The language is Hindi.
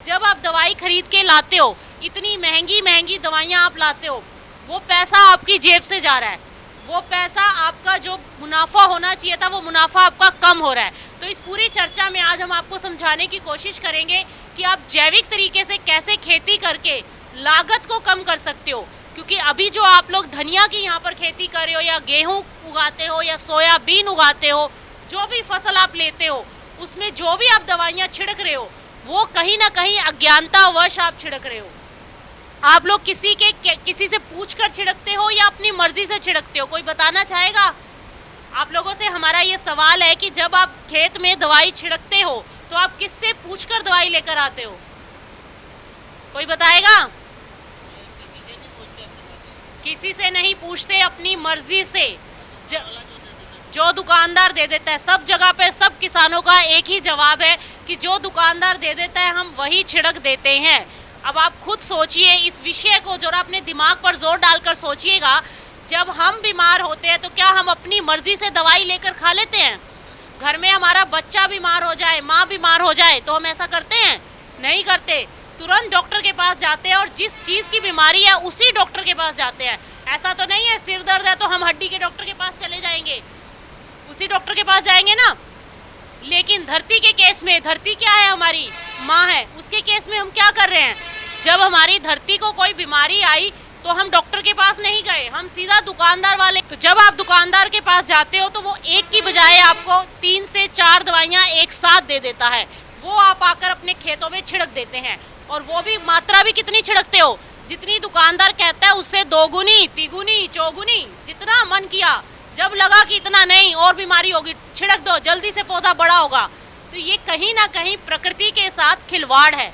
जब आप दवाई खरीद के लाते हो, इतनी महंगी महंगी दवाइयाँ आप लाते हो, वो पैसा आपकी जेब से जा रहा है, वो पैसा आपका जो मुनाफा होना चाहिए था वो मुनाफा आपका कम हो रहा है। तो इस पूरी चर्चा में आज हम आपको समझाने की कोशिश करेंगे कि आप जैविक तरीके से कैसे खेती करके लागत को कम कर सकते हो। क्योंकि अभी जो आप लोग धनिया की यहाँ पर खेती कर रहे हो या गेहूँ उगाते हो या सोयाबीन उगाते हो, जो भी फसल आप लेते हो उसमें जो भी आप दवाइयाँ छिड़क रहे हो वो कहीं ना कहीं अज्ञानतावश आप छिड़क रहे हो। आप लोग किसी से पूछकर छिड़कते हो या अपनी मर्जी से छिड़कते हो? कोई बताना चाहेगा? आप लोगों से हमारा ये सवाल है कि जब आप खेत में दवाई छिड़कते हो तो आप किससे पूछकर दवाई लेकर आते हो? कोई बताएगा? किसी से नहीं पूछते, अपनी मर्जी से। जो दुकानदार दे देता है, सब जगह पे सब किसानों का एक ही जवाब है कि जो दुकानदार दे देता है हम वही छिड़क देते हैं। अब आप खुद सोचिए इस विषय को, जो अपने दिमाग पर जोर डालकर सोचिएगा। जब हम बीमार होते हैं तो क्या हम अपनी मर्जी से दवाई लेकर खा लेते हैं? घर में हमारा बच्चा बीमार हो जाए, माँ बीमार हो जाए तो हम ऐसा करते हैं? नहीं करते। तुरंत डॉक्टर के पास जाते हैं और जिस चीज़ की बीमारी है उसी डॉक्टर के पास जाते हैं। ऐसा तो नहीं है सिर दर्द है तो हम हड्डी के डॉक्टर के पास चले जाएंगे, उसी डॉक्टर के पास जाएंगे ना। लेकिन धरती के केस में, धरती क्या है? हमारी माँ है। उसके केस में हम क्या कर रहे हैं? जब हमारी धरती को कोई बीमारी आई तो हम डॉक्टर के पास नहीं गए, हम सीधा दुकानदार वाले। तो जब आप दुकानदार के पास जाते हो तो वो एक की बजाय आपको 3 से 4 दवाइयाँ एक साथ दे देता है। वो आप आकर अपने खेतों में छिड़क देते हैं, और वो भी मात्रा भी कितनी छिड़कते हो? जितनी दुकानदार कहता है उससे 2 गुनी, 3 गुनी, 4 गुनी, जितना मन किया। जब लगा कि इतना नहीं और बीमारी होगी, छिड़क दो, जल्दी से पौधा बड़ा होगा। तो ये कहीं ना कहीं प्रकृति के साथ खिलवाड़ है।